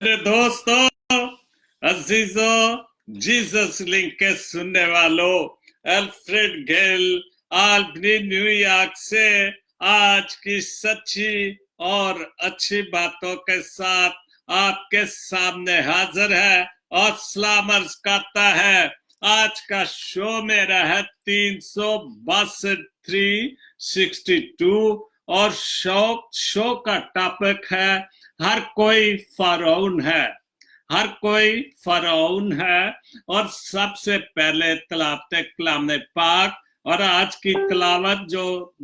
मेरे दोस्तों, अजीजों, Jesus link के सुनने वालों, अल्फ्रेड गेल आल्बनी न्यूयॉर्क से आज की सच्ची और अच्छी बातों के साथ आपके सामने हाजिर है और सलामर्स करता है। आज का शो मेरा है 362 और शो का टॉपिक है हर कोई फरौन है। हर कोई फरौन है। और सबसे पहले तलावत कलाम पाक और आज की तलावत जो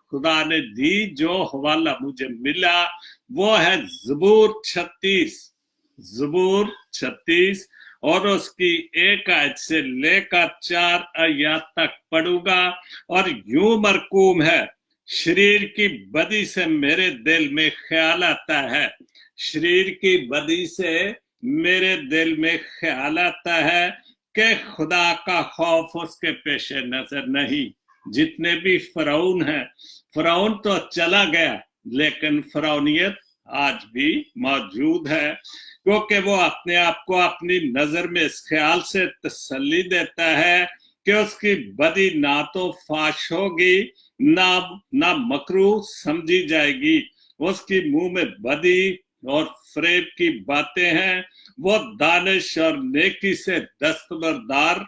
खुदा ने दी, जो हवाला मुझे मिला, वो है ज़बूर 36 और उसकी 1 आयत से लेकर 4 आयत तक पढ़ूंगा। और यूं मरकूम है, शरीर की बदी से मेरे दिल में ख्याल आता है, शरीर की बदी से मेरे दिल में ख्याल आता है कि खुदा का खौफ उसके पेश नजर नहीं। जितने भी फरौन हैं, फरौन तो चला गया लेकिन फरौनियत आज भी मौजूद है, क्योंकि वो अपने आप को अपनी नजर में इस ख्याल से तसल्ली देता है कि उसकी बदी ना तो फाश होगी, ना मकरूह समझी जाएगी। उसकी मुंह में बदी और फरेब की बातें हैं। वो दानिश और नेकी से दस्तबरदार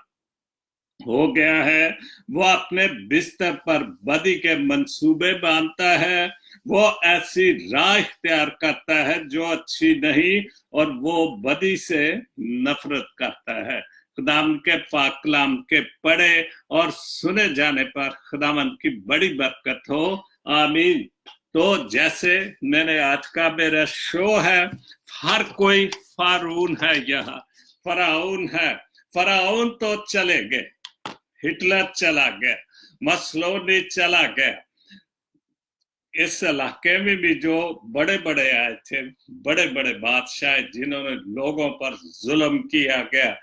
हो गया है। वो अपने बिस्तर पर बदी के मंसूबे बांधता है। वो ऐसी राह इख्तियार करता है जो अच्छी नहीं, और वो बदी से नफरत करता है। खुदाम के पाक कलाम के पढ़े और सुने जाने पर खुदावन की बड़ी बरकत हो। आमीन। तो जैसे मैंने आज का मेरा शो है, हर कोई फारून है, यहाँ फराउन है। फराउन तो चले गए, हिटलर चला गया, मसलोनी चला गया। इस इलाके में भी जो बड़े बड़े आए थे, बड़े बड़े बादशाह जिन्होंने लोगों पर जुल्म किया गया,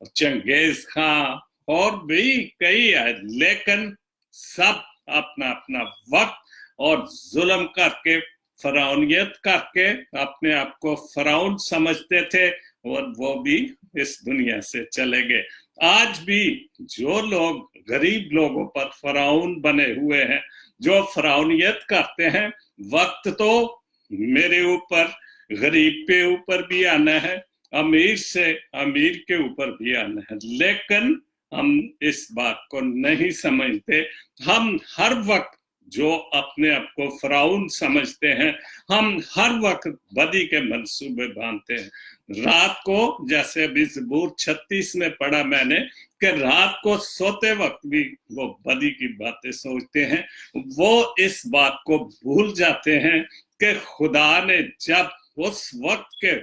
चंगेज खां और भी कई आए, लेकिन सब अपना अपना वक्त और जुल्म करके, फरौनियत करके अपने आप को फरौन समझते थे, और वो भी इस दुनिया से चले गए। आज भी जो लोग गरीब लोगों पर फरौन बने हुए हैं, जो फरौनियत करते हैं, वक्त तो मेरे ऊपर, गरीब के ऊपर भी आना है, अमीर से अमीर के ऊपर भी आना है, लेकिन हम इस बात को नहीं समझते। हम हर वक्त जो अपने आप को फराउन समझते हैं, हम हर वक्त बदी के मंसूबे बांधते हैं। रात को, जैसे अभी ज़बूर 36 में पढ़ा मैंने, कि रात को सोते वक्त भी वो बदी की बातें सोचते हैं। वो इस बात को भूल जाते हैं कि खुदा ने जब उस वक्त के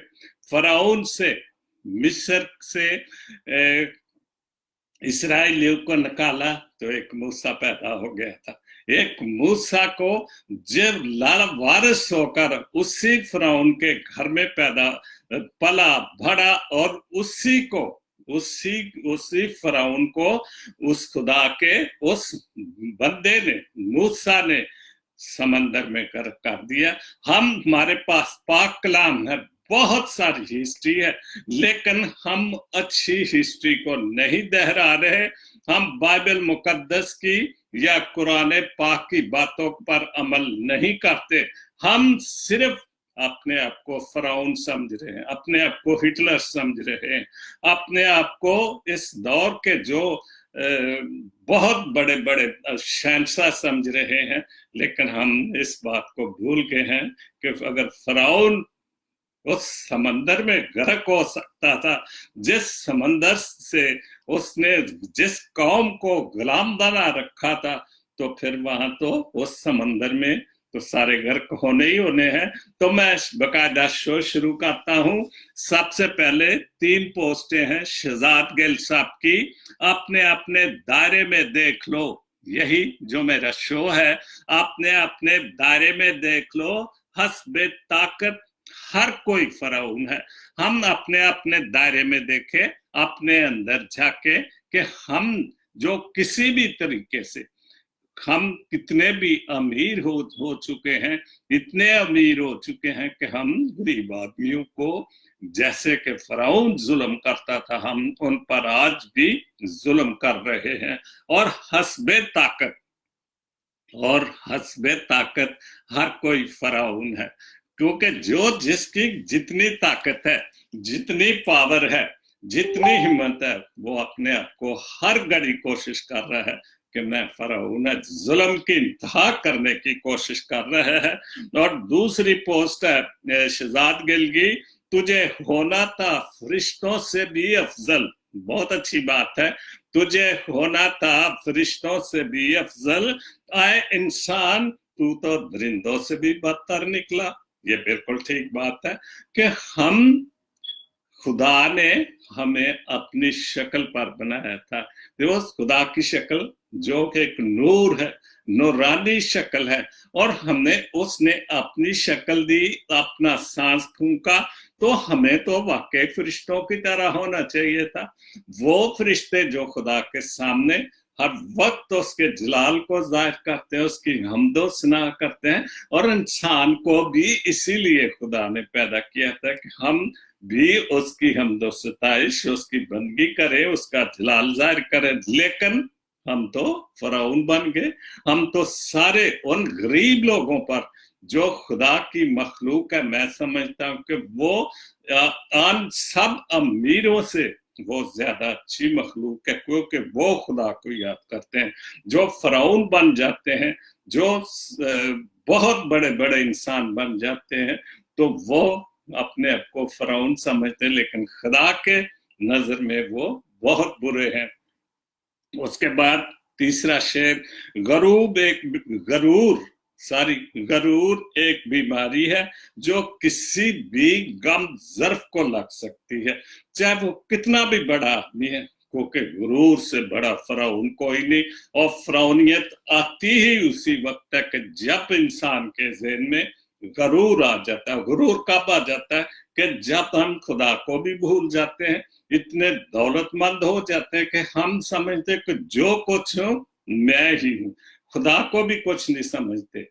फराउन से, मिस्र से इसराइलियों को निकाला, तो एक मूसा पैदा हो गया था। एक मूसा को जब लाल वारिस होकर उसी फराउन के घर में पैदा पला बढ़ा, और उसी फराउन को उस खुदा के उस बंदे ने, मूसा ने समंदर में गर्क कर दिया। हमारे पास पाक कलाम है, बहुत सारी हिस्ट्री है, लेकिन हम अच्छी हिस्ट्री को नहीं दोहरा रहे। हम बाइबल मुकद्दस की या कुरान पाक की बातों पर अमल नहीं करते। हम सिर्फ अपने आप को फराउन समझ रहे हैं, अपने आप को हिटलर समझ रहे हैं, अपने आप को इस दौर के जो बहुत बड़े बड़े शहंशाह समझ रहे हैं। लेकिन हम इस बात को भूल गए हैं कि अगर फराउन उस समंदर में गर्क हो सकता था, जिस समंदर से उसने जिस कौम को गुलाम बना रखा था, तो फिर वहां तो उस समंदर में तो सारे गर्क होने ही होने हैं। तो मैं बकायदा शो शुरू करता हूं। सबसे पहले 3 पोस्टें हैं शहजाद गिल साहब की, अपने अपने दायरे में देख लो। यही जो मेरा शो है, अपने अपने दायरे में देख लो। हस्बे ताकत हर कोई फराउन है। हम अपने अपने दायरे में देखें, अपने अंदर झाके कि हम जो किसी भी तरीके से हम कितने भी अमीर हो चुके हैं, इतने अमीर हो चुके हैं कि हम गरीब आदमियों को, जैसे कि फराउन जुल्म करता था, हम उन पर आज भी जुल्म कर रहे हैं। और हस्बे ताकत हर कोई फराउन है, क्योंकि जो जिसकी जितनी ताकत है, जितनी पावर है, जितनी हिम्मत है, वो अपने आप को हर घड़ी कोशिश कर रहा है कि मैं फराउन है, जुल्म की इंतहा करने की कोशिश कर रहे हैं। और दूसरी पोस्ट है शहजाद गिलगी, तुझे होना था फरिश्तों से भी अफजल। बहुत अच्छी बात है, तुझे होना था फरिश्तों से भी अफजल, आए इंसान तू तो दरिंदों से भी बदतर निकला। ये बिल्कुल ठीक बात है कि खुदा ने हमें अपनी शक्ल पर बनाया था। देखो खुदा की शक्ल जो कि एक नूर है, नूरानी शक्ल है, और उसने अपनी शक्ल दी, अपना सांस फूंका, तो हमें तो वाकई फरिश्तों की तरह होना चाहिए था। वो फरिश्ते जो खुदा के सामने हर वक्त उसके जलाल को जाहिर करते हैं, उसकी हमदो सना करते हैं। और इंसान को भी इसीलिए खुदा ने पैदा किया था कि हम भी उसकी हमदो सताइश, उसकी बंदगी करें, उसका जलाल जाहिर करें। लेकिन हम तो फराउन बन गए, हम तो सारे उन गरीब लोगों पर जो खुदा की मखलूक है, मैं समझता हूं कि वो आन सब अमीरों से वो ज्यादा अच्छी मखलूक है, क्योंकि वो खुदा को याद करते हैं। जो फराउन बन जाते हैं, जो बहुत बड़े बड़े इंसान बन जाते हैं, तो वो अपने आप को फराउन समझते हैं, लेकिन खुदा के नजर में वो बहुत बुरे हैं। उसके बाद तीसरा शेर, गरूर एक बीमारी है जो किसी भी गम ज़र्फ को लग सकती है, चाहे वो कितना भी बड़ा आदमी है, क्योंकि गुरूर से बड़ा फराउन कोई नहीं। और फराउनियत आती ही उसी वक्त है कि जब इंसान के ज़हन में गरूर आ जाता है। गुरूर कब आ जाता है कि जब हम खुदा को भी भूल जाते हैं, इतने दौलतमंद हो जाते हैं कि हम समझते कि जो कुछ हूं मैं ही हूं, खुदा को भी कुछ नहीं समझते।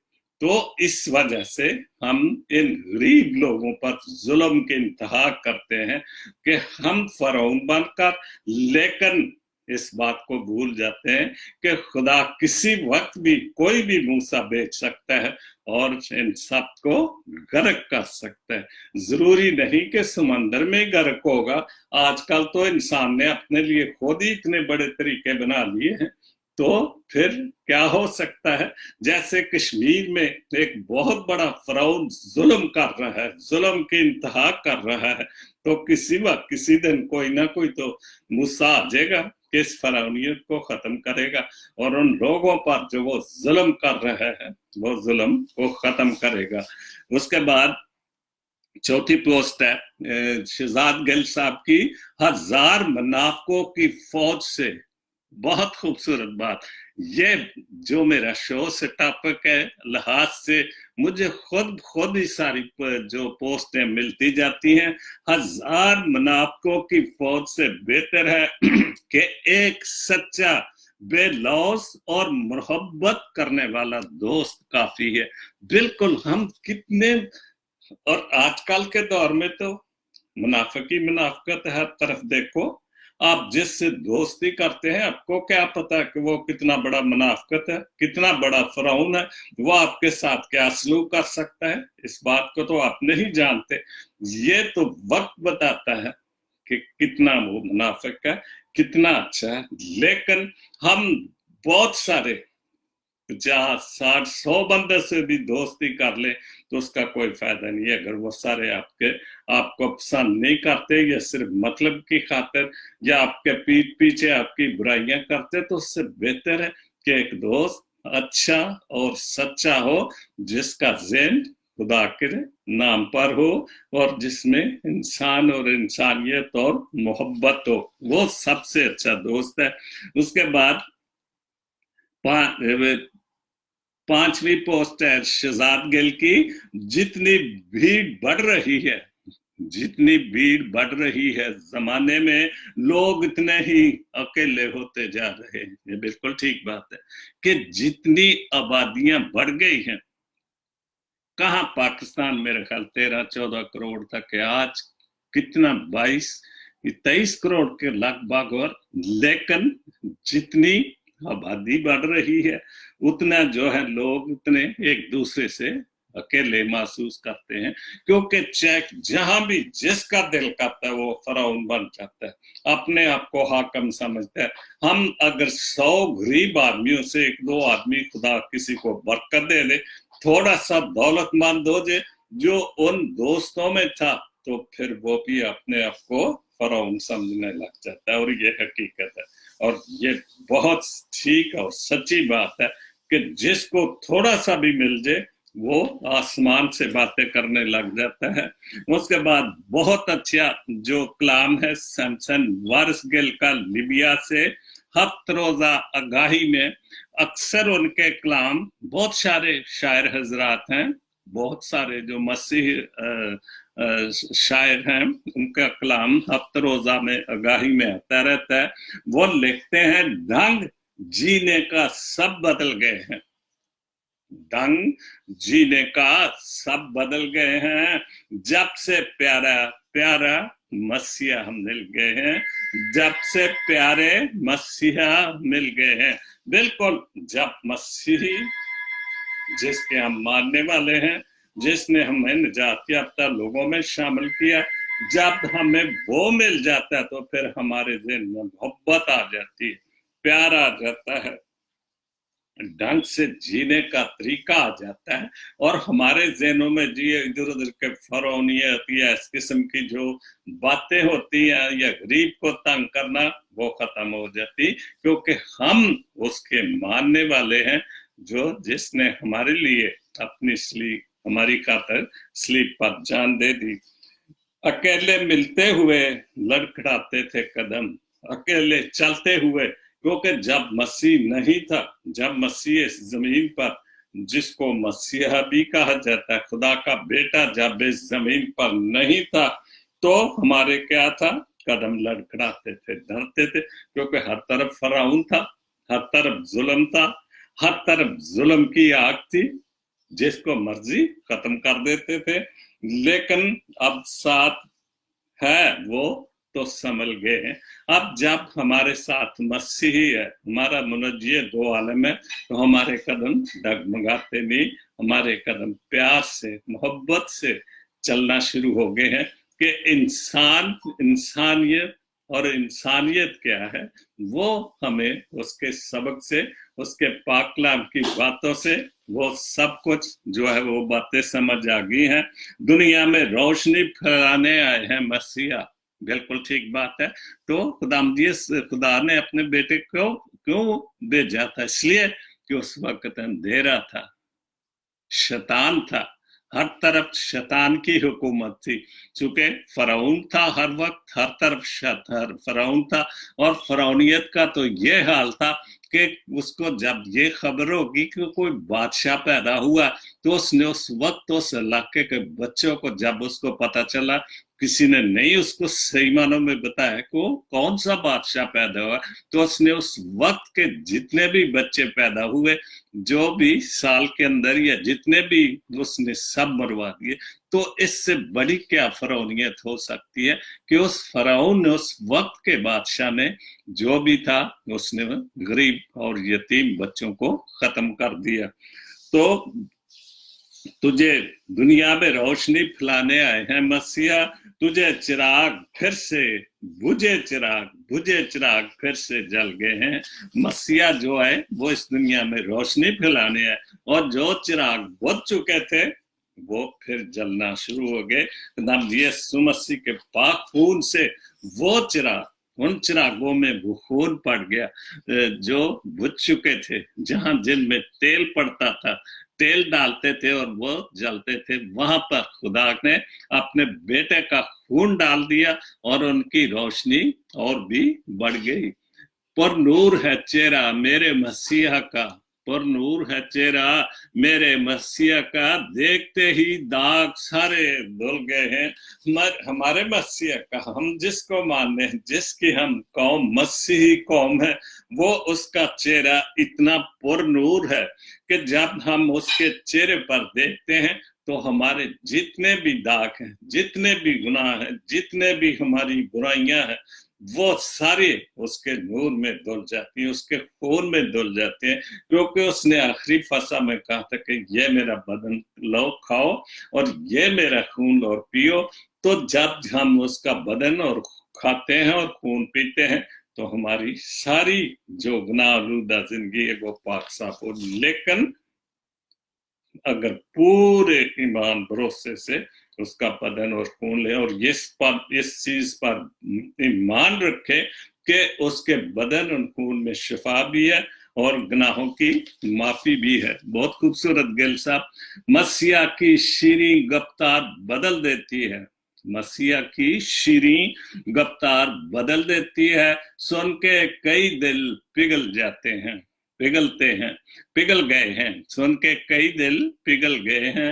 तो इस वजह से हम इन गरीब लोगों पर जुल्म की इंतहा करते हैं कि हम फराउन बनकर, लेकिन इस बात को भूल जाते हैं कि खुदा किसी वक्त भी कोई भी मूसा बेच सकता है और इन सब को गर्क कर सकता है। जरूरी नहीं कि समंदर में गर्क होगा। आजकल तो इंसान ने अपने लिए खुद ही इतने बड़े तरीके बना लिए हैं, तो फिर क्या हो सकता है। जैसे कश्मीर में एक बहुत बड़ा फराउन जुल्म कर रहा है, जुल्म की इंतहा कर रहा है, तो किसी वक्त किसी दिन कोई ना कोई तो मूसा आ जाएगा कि इस फराउनियत को खत्म करेगा और उन लोगों पर जो वो जुल्म कर रहे हैं वो जुल्म को खत्म करेगा। उसके बाद चौथी पोस्ट है शहजाद गिल साहब की, 1000 मुनाफिकों की फौज से। बहुत खूबसूरत बात। ये जो मेरा शो से टॉपिक है, लिहाज से मुझे खुद ही सारी जो पोस्टें मिलती जाती हैं। 1000 मुनाफिकों की फौज से बेहतर है कि एक सच्चा, बेलौस और मोहब्बत करने वाला दोस्त काफी है। बिल्कुल, हम कितने, और आजकल के दौर में तो मुनाफिकत हर तरफ। देखो, आप जिससे दोस्ती करते हैं, आपको क्या पता कि वो कितना बड़ा मुनाफिकत है, कितना बड़ा फराउन है, वो आपके साथ क्या सलूक कर सकता है, इस बात को तो आप नहीं जानते। ये तो वक्त बताता है कि कितना वो मुनाफिक है, कितना अच्छा है। लेकिन हम बहुत सारे 50, 60, 100 बंदे से भी दोस्ती कर ले तो उसका कोई फायदा नहीं है। अगर वो सारे आपको पसंद नहीं करते या सिर्फ मतलब की खातिर या आपके पीठ पीछे आपकी बुराइयां करते, तो उससे बेहतर है कि एक दोस्त अच्छा और सच्चा हो, जिसका ज़हन खुदा के नाम पर हो और जिसमें इंसान और इंसानियत और मोहब्बत हो, वो सबसे अच्छा दोस्त है। उसके बाद पांचवी पोस्ट है शहजाद गिल की, जितनी भीड़ बढ़ रही है जितनी भीड़ बढ़ रही है जमाने में, लोग इतने ही अकेले होते जा रहे हैं। ये बिल्कुल ठीक बात है कि जितनी आबादियां बढ़ गई हैं, कहाँ पाकिस्तान मेरे ख्याल 13-14 करोड़ तक है, आज कितना 22-23 करोड़ के लगभग, और लेकिन जितनी आबादी बढ़ रही है उतना जो है लोग उतने एक दूसरे से अकेले महसूस करते हैं, क्योंकि चेक जहां भी जिसका दिल करता है वो फराउन बन जाता है, अपने आप को हाकम समझता है। हम अगर 100 गरीब आदमियों से 1-2 आदमी खुदा किसी को बरकत दे दे, थोड़ा सा दौलतमंद हो जाए जो उन दोस्तों में था, तो फिर वो भी अपने आप को फराउन समझने लग जाता है। और ये हकीकत है, और ये बहुत ठीक और सच्ची बात है कि जिसको थोड़ा सा भी मिल जाए वो आसमान से बातें करने लग जाता है। उसके बाद बहुत अच्छा जो कलाम है सैमसन वारिसगिल का लिबिया से, हफ्त रोजा आगाही में अक्सर उनके कलाम, बहुत सारे शायर हजरात हैं, बहुत सारे जो मसीह शायर हैं, उनका कलाम हफ्त रोजा में आगाही में आता रहता है। वो लिखते हैं, ढंग जीने का सब बदल गए हैं, ढंग जीने का सब बदल गए हैं, जब से प्यारा प्यारा मसीहा हम मिल गए हैं, जब से प्यारे मसीहा मिल गए हैं। बिल्कुल, जब मसीही जिसके हम मानने वाले हैं, जिसने हमें निजात याफ्ता लोगों में शामिल किया, जब हमें वो मिल जाता है तो फिर हमारे ज़हन में मोहब्बत आ जाती है, प्यार आ जाता है, ढंग से जीने का तरीका आ जाता है, और हमारे ज़हनों में जिए इधर उधर के फरौनियत या इस किस्म की जो बातें होती हैं या गरीब को तंग करना, वो खत्म हो जाती, क्योंकि हम उसके मानने वाले हैं जो जिसने हमारे लिए अपनी स्लीप, हमारी खातर स्लीप पर जान दे दी। अकेले मिलते हुए लड़खड़ाते थे कदम, अकेले चलते हुए, क्योंकि जब मसीह नहीं था, जब मसीह इस जमीन पर, जिसको मसीहा भी कहा जाता है, खुदा का बेटा जब इस जमीन पर नहीं था, तो हमारे क्या था, कदम लड़खड़ाते थे, डरते थे, क्योंकि हर तरफ फराउन था, हर तरफ जुल्म था, हर तरफ जुल्म की आग थी, जिसको मर्जी खत्म कर देते थे। लेकिन अब साथ है वो तो संभल गए हैं। अब जब हमारे साथ मसीही है, हमारा मुनज्जी दो आलम है, तो हमारे कदम डगमगाते नहीं, हमारे कदम प्यार से, मोहब्बत से चलना शुरू हो गए हैं कि इंसानियत और इंसानियत क्या है, वो हमें उसके सबक से, उसके पाक कलाम की बातों से, वो सब कुछ जो है वो बातें समझ आ गई हैं। दुनिया में रोशनी फैलाने आए हैं मसीहा, बिल्कुल ठीक बात है। तो खुदा ने अपने बेटे को क्यों भेजा था? इसलिए कि उस वक्त अंधेरा था, शैतान था, हर तरफ शैतान की हुकूमत थी, चूंकि फराउन था, हर वक्त हर तरफ फराउन था, और फराउनियत का तो ये हाल था कि उसको जब ये खबर होगी कि कोई बादशाह पैदा हुआ, तो उसने उस वक्त उस इलाके के बच्चों को, जब उसको पता चला, किसी ने नहीं उसको सही मानों में बताया को कौन सा बादशाह पैदा हुआ, तो उसने उस वक्त के जितने भी बच्चे पैदा हुए, जो भी साल के अंदर या जितने भी, उसने सब मरवा दिए। तो इससे बड़ी क्या फरौनियत हो सकती है कि उस फराउन ने, उस वक्त के बादशाह ने जो भी था, उसने गरीब और यतीम बच्चों को खत्म कर दिया। तो तुझे दुनिया में रोशनी फैलाने आए हैं मसीहा, तुझे चिराग फिर से बुझे चिराग फिर से जल गए हैं। मसीहा जो है वो इस दुनिया में रोशनी फैलाने आए, और जो चिराग बुझ चुके थे वो फिर जलना शुरू हो गए। यीशु मसीह के पाक खून से वो चिराग, उन चिरागों में वो खून पड़ गया जो बुझ चुके थे, जहां जिनमें तेल पड़ता था, तेल डालते थे और वो जलते थे, वहां पर खुदा ने अपने बेटे का खून डाल दिया और उनकी रोशनी और भी बढ़ गई। पर नूर है चेहरा मेरे मसीहा का, पर नूर है चेहरा मेरे मसीहा का, देखते ही दाग सारे धुल गए हैं। हमारे मसीहा का, हम जिसको मानते हैं, जिसकी हम कौम मसीही कौम है, वो उसका चेहरा इतना पर नूर है कि जब हम उसके चेहरे पर देखते हैं तो हमारे जितने भी दाग हैं, जितने भी गुनाह हैं, जितने भी हमारी बुराइयां हैं, वो सारे उसके नूर में धुल जाती हैं, उसके खून में धुल जाते हैं, क्योंकि उसने आखिरी फसा में कहा था कि ये मेरा बदन लो खाओ और ये मेरा खून और पियो। तो जब हम उसका बदन और खाते हैं और खून पीते हैं तो हमारी सारी जो गुनाह आलूदा जिंदगी है वो पाक साफ हो। लेकिन अगर पूरे ईमान भरोसे से उसका बदन और खून ले और इस चीज पर ईमान रखे कि उसके बदन और खून में शिफा भी है और गुनाहों की माफी भी है। बहुत खूबसूरत गिल साहब, मसीहा की शीरीं गफ्तार बदल देती है, मसीहा की शीरीं गफ्तार बदल देती है, सुन के कई दिल पिघल जाते हैं, पिघलते हैं, पिघल गए हैं, सुन के कई दिल पिघल गए हैं।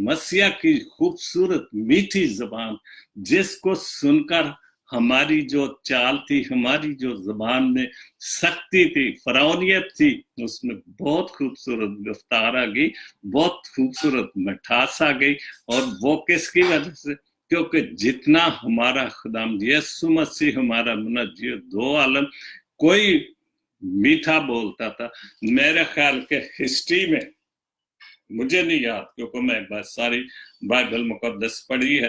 मसीहा की खूबसूरत मीठी जुबान, जिसको सुनकर हमारी जो चाल थी, हमारी जो जुबान में सख्ती थी, फरौनियत थी, उसमें बहुत खूबसूरत गिरफ्तार आ गई, बहुत खूबसूरत मिठास आ गई। और वो किसकी वजह से? क्योंकि जितना हमारा खुदाम यीशु मसीह हमारा मुनज्जी दो आलम कोई मीठा बोलता था। मेरे ख्याल के हिस्ट्री में, मुझे नहीं याद क्योंकि मैं बस सारी बाइबल मुकद्दस पढ़ी है,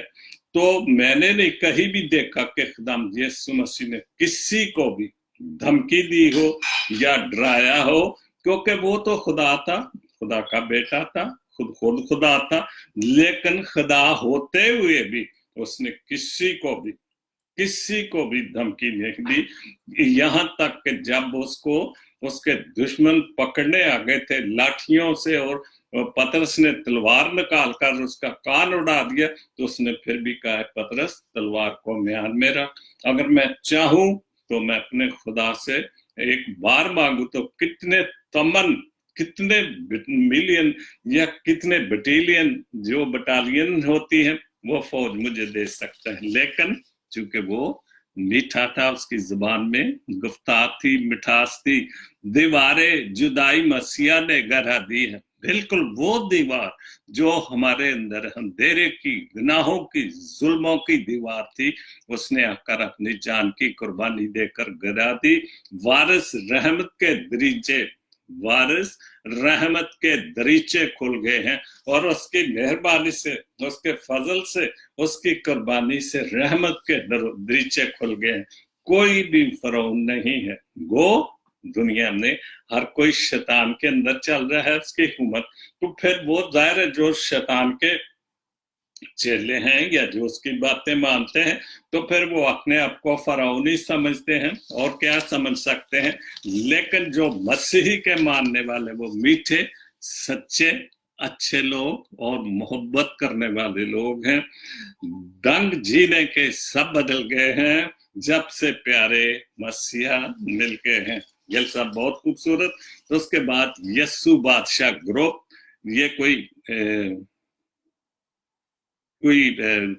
तो मैंने नहीं कहीं भी देखा कि खुदाम यीशु मसीह ने किसी को भी धमकी दी हो या डराया हो, क्योंकि वो तो खुदा था, खुदा का बेटा था, खुद खुदा था। लेकिन खुदा होते हुए भी उसने किसी को भी धमकी नहीं दी। यहाँ तक कि जब उसको उसके दुश्मन पकड़ने आ गए थे लाठियों से और पतरस ने तलवार निकाल कर उसका कान उड़ा दिया, तो उसने फिर भी कहा, पतरस तलवार को म्यान में रख, अगर मैं चाहूं तो मैं अपने खुदा से एक बार मांगू तो कितने तमन, कितने मिलियन या कितने बटालियन, जो बटालियन होती है वो फौज मुझे दे सकता है। लेकिन चूंकि वो मीठा था, उसकी जुबान में गुफ्तार थी, मिठास थी। दीवारें जुदाई मसीहा ने गढ़ा दी है, बिल्कुल वो दीवार जो हमारे अंदर अंधेरे की, गुनाहों की, जुल्मों की दीवार थी, उसने आकर अपनी जान की कुर्बानी देकर गिरा दी। वारिस रहमत के दरीचे, वारिस रहमत के दरीचे खुल गए हैं और उसकी मेहरबानी से, उसके फजल से, उसकी कुर्बानी से रहमत के दरीचे खुल गए हैं। कोई भी फरौन नहीं है गो दुनिया में, हर कोई शैतान के अंदर चल रहा है उसकी हुकूमत। तो फिर वो जाहिर है जो शैतान के चेले हैं या जो उसकी बातें मानते हैं, तो फिर वो अपने आप को फरौनी समझते हैं और क्या समझ सकते हैं। लेकिन जो मसीही के मानने वाले वो मीठे, सच्चे, अच्छे लोग और मोहब्बत करने वाले लोग हैं। दंग जीने के सब बदल गए हैं जब से प्यारे मसीहा मिल गए हैं। ये सब बहुत खूबसूरत। तो उसके बाद यस्सु बादशाह ग्रुप, ये कोई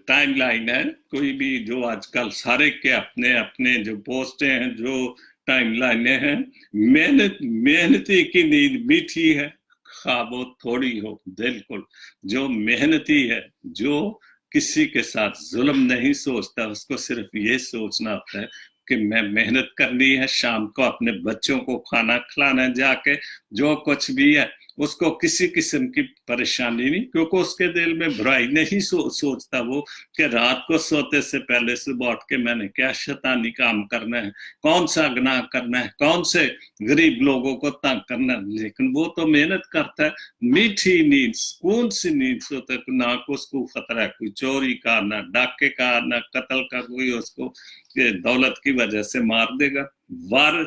टाइम लाइन है, कोई भी जो आजकल सारे के अपने अपने जो पोस्टें हैं, जो टाइम लाइनें हैं। मेहनती की नींद मीठी है, ख्वाबो थोड़ी हो, बिल्कुल जो मेहनती है, जो किसी के साथ जुल्म नहीं सोचता, उसको सिर्फ ये सोचना होता है कि मैं मेहनत करनी है, शाम को अपने बच्चों को खाना खिलाना, जाके जो कुछ भी है उसको किसी किस्म की परेशानी नहीं, क्योंकि उसके दिल में बुराई नहीं सोचता वो कि रात को सोते से पहले सुबह उठ के मैंने क्या शैतानी काम करना है, कौन सा गुनाह करना है, कौन से गरीब लोगों को तंग करना है। लेकिन वो तो मेहनत करता है, मीठी नींद, सुकून सी नींद सोता है, ना को उसको खतरा है कोई चोरी का, ना डाके का, ना कत्ल का, कोई उसको दौलत की वजह से मार देगा। वार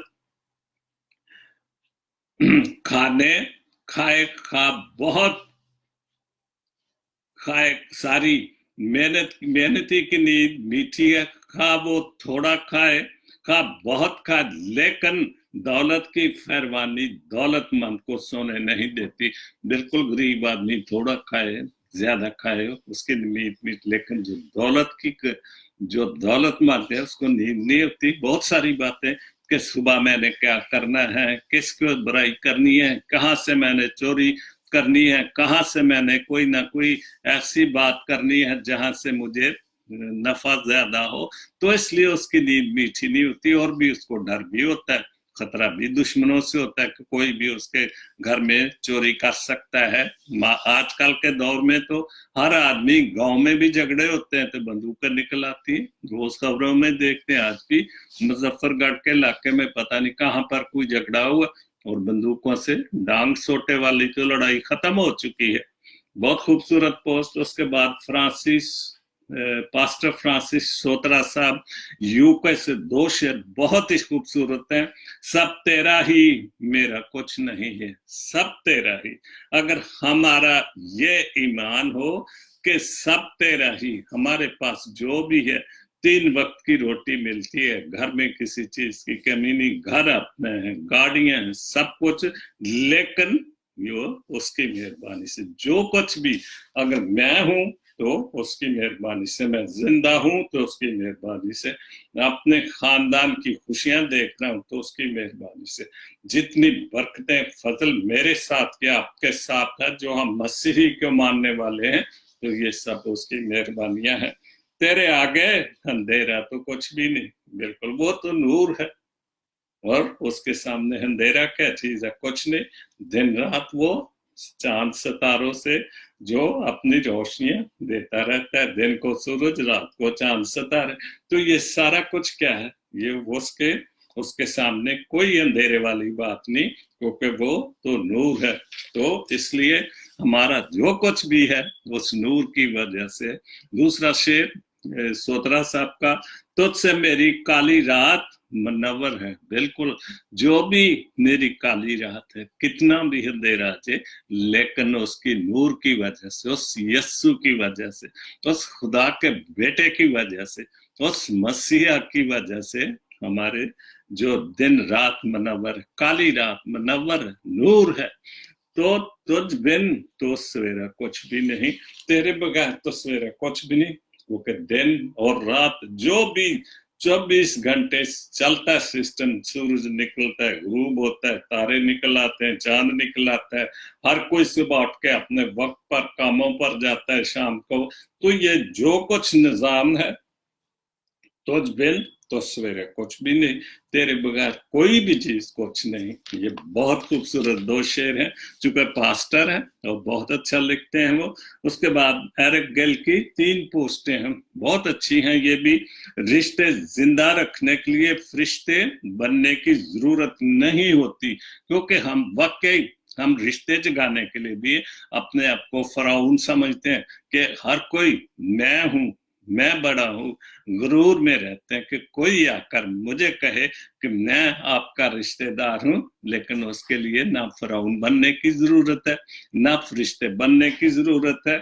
बहुत खाए, सारी मेहनती की नींद मीठी है, खा वो थोड़ा खाए, का बहुत खा, लेकिन दौलत की फरमानी दौलतमंद को सोने नहीं देती। बिल्कुल गरीब आदमी थोड़ा खाए ज्यादा खाए उसके मीट मीट, लेकिन जो दौलतमंद है उसको नींद नहीं होती। बहुत सारी बातें कि सुबह मैंने क्या करना है, किसको बुराई करनी है, कहाँ से मैंने चोरी करनी है, कहाँ से मैंने कोई ना कोई ऐसी बात करनी है जहां से मुझे नफा ज्यादा हो, तो इसलिए उसकी नींद मीठी नहीं होती। और भी उसको डर भी होता है, खतरा भी दुश्मनों से होता है कि कोई भी उसके घर में चोरी कर सकता है। आजकल के दौर में तो हर आदमी, गांव में भी झगड़े होते हैं तो बंदूकें निकल आती है, रोज खबरों में देखते हैं। आज भी मुजफ्फरगढ़ के इलाके में पता नहीं कहां पर कोई झगड़ा हुआ और बंदूकों से डांग सोटे वाली तो लड़ाई खत्म हो चुकी है। बहुत खूबसूरत पोस्ट। उसके बाद पास्टर फ्रांसिस सोत्रा साहब यूके से 2 शेर बहुत ही खूबसूरत हैं। सब तेरा ही, मेरा कुछ नहीं है, सब तेरा ही। अगर हमारा ये ईमान हो कि सब तेरा ही, हमारे पास जो भी है, 3 वक्त की रोटी मिलती है, घर में किसी चीज की कमी नहीं, घर अपने हैं, गाड़ियां हैं, सब कुछ, लेकिन यो उसकी मेहरबानी से जो कुछ भी, अगर मैं हूं तो उसकी मेहरबानी से, मैं जिंदा हूं तो उसकी मेहरबानी से, अपने खानदान की खुशियां देख रहा हूं तो उसकी मेहरबानी से। जितनी बरकतें फजल मेरे साथ या आपके साथ है, जो हम मसीही को मानने वाले हैं, तो ये सब उसकी मेहरबानियां हैं। तेरे आगे अंधेरा तो कुछ भी नहीं, बिल्कुल वो तो नूर है, और उसके सामने अंधेरा क्या चीज है, कुछ नहीं। दिन रात वो चांद सितारों से जो अपनी रोशनियां देता रहता है, दिन को सूरज, रात को चांद सितारे, तो ये सारा कुछ क्या है, ये उसके सामने कोई अंधेरे वाली बात नहीं, क्योंकि वो तो नूर है। तो इसलिए हमारा जो कुछ भी है उस नूर की वजह से। दूसरा शेर सोत्रा साहब का, तुझसे मेरी काली रात मनवर है। बिल्कुल, जो भी मेरी काली रात है, कितना भी अंधेरा है, लेकिन उसकी नूर की वजह से, उस यस्सु की वजह से, उस खुदा के बेटे की वजह से, उस मसीहा की वजह से हमारे जो दिन रात मनवर, काली रात मनवर नूर है। तो तुझ बिन तो सवेरा कुछ भी नहीं, तेरे बगैर तो सवेरा कुछ भी नहीं, क्योंकि दिन और रात जो भी 24 घंटे चलता है सिस्टम, सूरज निकलता है, ग्रूब होता है, तारे निकल आते हैं, चांद निकल आता है, हर कोई सुबह उठ के अपने वक्त पर कामों पर जाता है शाम को। तो ये जो कुछ निजाम है, तुझ बिन तो सवेरे कुछ भी नहीं, तेरे बगैर कोई भी चीज कुछ नहीं। ये बहुत खूबसूरत 2 शेर हैं, चूंकि पास्टर हैं और बहुत अच्छा लिखते हैं वो। उसके बाद एरिक गेल की 3 पोस्टें हैं, बहुत अच्छी हैं ये भी। रिश्ते जिंदा रखने के लिए फरिश्ते बनने की जरूरत नहीं होती, क्योंकि हम रिश्ते जगाने के लिए भी अपने आप को फराउन समझते हैं कि हर कोई मैं हूं, मैं बड़ा हूं, गुरूर में रहते हैं कि कोई आकर मुझे कहे कि मैं आपका रिश्तेदार हूं। लेकिन उसके लिए ना फराउन बनने की जरूरत है, ना फरिश्ते बनने की जरूरत है,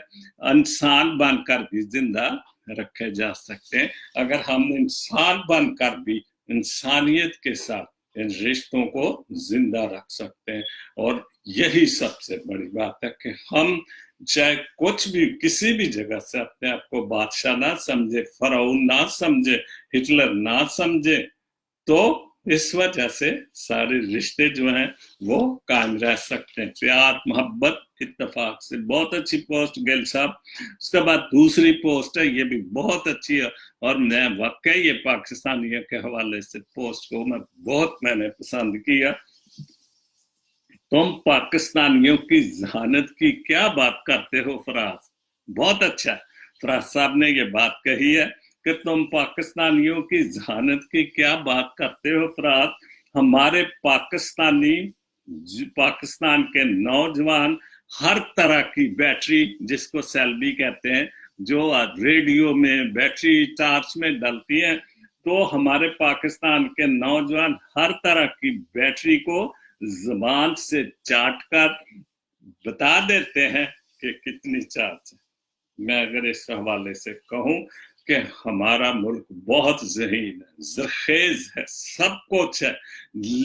इंसान बनकर भी जिंदा रखे जा सकते हैं। अगर हम इंसान बनकर भी इंसानियत के साथ इन रिश्तों को जिंदा रख सकते हैं। और यही सबसे बड़ी बात है कि हम चाहे कुछ भी, किसी भी जगह से अपने आप को बादशाह ना समझे, फराउन ना समझे, हिटलर ना समझे, तो इस वजह से सारे रिश्ते जो हैं वो कायम रह सकते हैं, प्यार मोहब्बत इत्तेफाक से। बहुत अच्छी पोस्ट गेल साहब। उसके बाद दूसरी पोस्ट है, ये भी बहुत अच्छी है, और मैं वाकई ये पाकिस्तानियों के हवाले से पोस्ट को मैंने पसंद किया। तुम पाकिस्तानियों की जहानत की क्या बात करते हो फराज। बहुत अच्छा, फराज साहब ने ये बात कही है कि तुम पाकिस्तानियों की जहानत की क्या बात करते हो फराज। हमारे पाकिस्तान के नौजवान हर तरह की बैटरी, जिसको सेल्बी कहते हैं, जो रेडियो में बैटरी टार्च में डलती है, तो हमारे पाकिस्तान के नौजवान हर तरह की बैटरी को जबान से चाट कर बता देते हैं कि कितनी चार्ज है। मैं अगर इस हवाले से कहूं کہ ہمارا ملک بہت ذہین ہے, زرخیز ہے, سب کچھ ہے,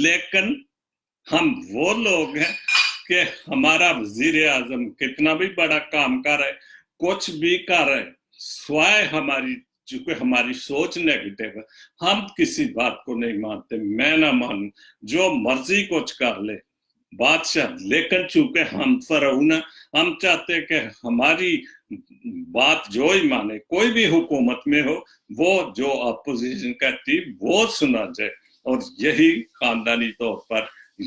لیکن ہم وہ لوگ ہیں کہ ہمارا وزیر اعظم کتنا بھی بڑا کام کر رہے, کچھ بھی کر رہے, سوائے ہماری, چونکہ ہماری سوچ نیگیٹو ہے, ہم کسی بات کو نہیں مانتے. میں نہ مانوں, جو مرضی کچھ کر لے بادشاہ, لیکن چونکہ ہم فرعون, ہم چاہتے کہ ہماری بات جو ہی مانے, کوئی بھی حکومت میں ہو, وہ جو اپوزیشن کہتی وہ سنا جائے. اور یہی خاندانی طور پر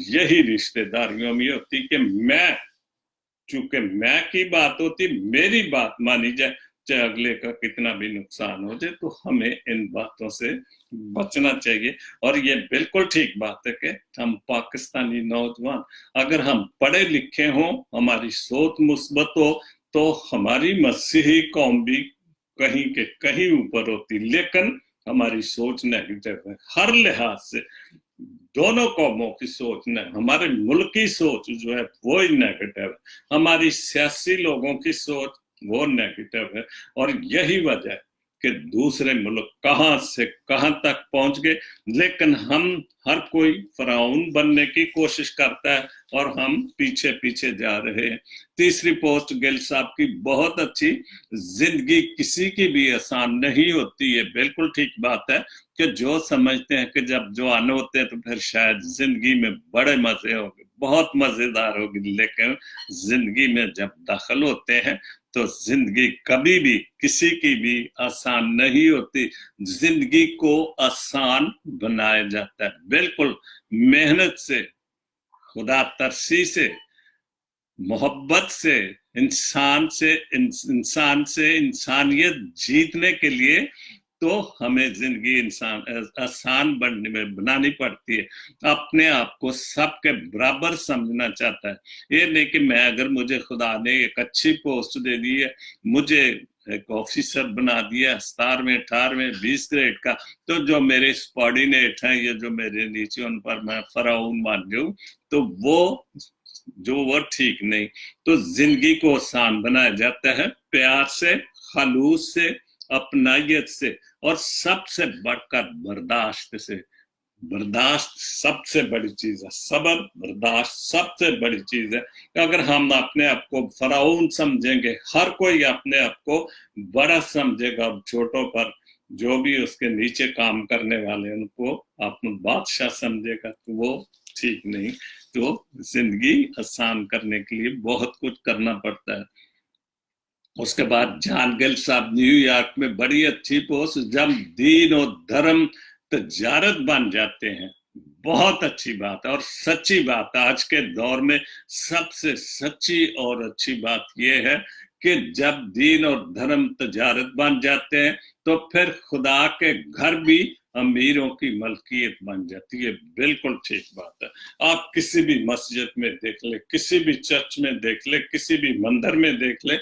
یہی رشتہ داریوں میں ہوتی کہ میں, چونکہ میں کی بات ہوتی, میری بات مانی جائے, چاہے اگلے کا کتنا بھی نقصان ہو جائے. تو ہمیں ان باتوں سے بچنا چاہیے. اور یہ بالکل ٹھیک بات ہے کہ ہم پاکستانی نوجوان اگر ہم پڑھے لکھے ہوں, ہماری سوچ مثبت ہو, تو ہماری مسیحی قوم بھی کہیں کے کہیں اوپر ہوتی, لیکن ہماری سوچ نیگیٹو ہے ہر لحاظ سے. دونوں قوموں کی سوچ نے, ہمارے ملک کی سوچ جو ہے وہ نیگیٹو ہے, ہماری سیاسی لوگوں کی سوچ وہ نیگیٹو ہے. اور یہی وجہ ہے کہ دوسرے ملک کہاں سے کہاں تک پہنچ گئے, لیکن ہم ہر کوئی فرعون بننے کی کوشش کرتا ہے اور ہم پیچھے پیچھے جا رہے ہیں. تیسری پوسٹ گل صاحب کی بہت اچھی, زندگی کسی کی بھی آسان نہیں ہوتی ہے, بالکل ٹھیک بات ہے کہ جو سمجھتے ہیں کہ جب جوان ہوتے ہیں تو پھر شاید زندگی میں بڑے مزے ہوگے, بہت مزیدار ہوگی, لیکن زندگی میں جب داخل ہوتے ہیں تو زندگی کبھی بھی کسی کی بھی آسان نہیں ہوتی. زندگی کو آسان بنایا جاتا ہے بالکل محنت سے, خدا ترسی سے, محبت سے, انسان سے انسانیت جیتنے کے لیے. تو ہمیں زندگی آسان بنانی پڑتی ہے. اپنے آپ کو سب کے برابر سمجھنا چاہتا ہے. یہ نہیں کہ میں, اگر مجھے خدا نے ایک اچھی پوسٹ دے دی ہے, مجھے ایک آفیسر بنا دیا 17ویں 18ویں 20 گریڈ کا, تو جو میرے سبارڈینیٹ ہیں یا جو میرے نیچے, ان پر میں فرعون مان جاؤں, تو وہ ٹھیک نہیں. تو زندگی کو آسان بنایا جاتا ہے پیار سے, خلوص سے, اپنائیت سے, اور سب سے بڑھ کر برداشت سے. برداشت سب سے بڑی چیز ہے, صبر, برداشت سب سے بڑی چیز ہے. اگر ہم اپنے آپ کو فرعون سمجھیں گے, ہر کوئی اپنے آپ کو بڑا سمجھے گا, چھوٹوں پر جو بھی اس کے نیچے کام کرنے والے ان کو اپنا بادشاہ سمجھے گا, تو وہ ٹھیک نہیں. تو زندگی آسان کرنے کے لیے بہت کچھ کرنا پڑتا ہے. اس کے بعد جان گل صاحب نیو یارک میں بڑی اچھی پوسٹ, جب دین اور دھرم تجارت بن جاتے ہیں. بہت اچھی بات ہے اور سچی بات ہے. آج کے دور میں سب سے سچی اور اچھی بات یہ ہے کہ جب دین اور دھرم تجارت بن جاتے ہیں تو پھر خدا کے گھر بھی امیروں کی ملکیت بن جاتی ہے. بالکل ٹھیک بات ہے. آپ کسی بھی مسجد میں دیکھ لیں, کسی بھی چرچ میں دیکھ لیں, کسی بھی مندر میں دیکھ لیں,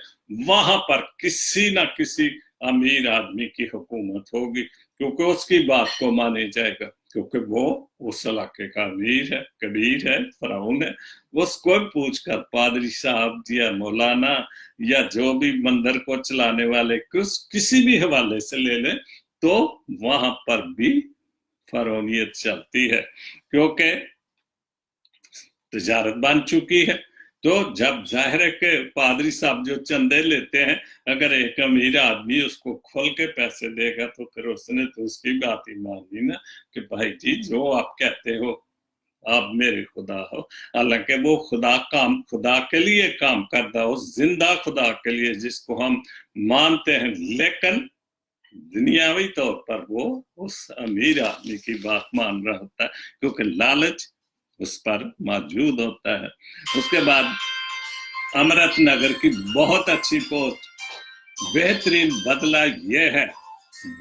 وہاں پر کسی نہ کسی امیر آدمی کی حکومت ہوگی, کیونکہ اس کی بات کو مانے جائے گا, کیونکہ وہ اس علاقے کا امیر ہے, کبیر ہے, فرعون ہے. اس کو پوچھ کر پادری صاحب یا مولانا یا جو بھی مندر کو چلانے والے کسی بھی حوالے سے لے لیں, تو وہاں پر بھی فرعونیت چلتی ہے, کیونکہ تجارت بن چکی ہے. تو جب ظاہر ہے کہ پادری صاحب جو چندے لیتے ہیں, اگر ایک امیر آدمی اس کو کھول کے پیسے دے گا تو پھر اس نے تو اس کی بات ہی مان لی نا, کہ بھائی جی جو آپ کہتے ہو آپ میرے خدا ہو. حالانکہ وہ خدا کے لیے کام کرتا ہو, زندہ خدا کے لیے جس کو ہم مانتے ہیں, لیکن دنیاوی طور پر وہ اس امیر آدمی کی بات مان رہا ہوتا ہے, کیونکہ لالچ اس پر موجود ہوتا ہے. اس کے بعد امرت نگر کی بہت اچھی پوسٹ, بہترین بدلہ یہ ہے,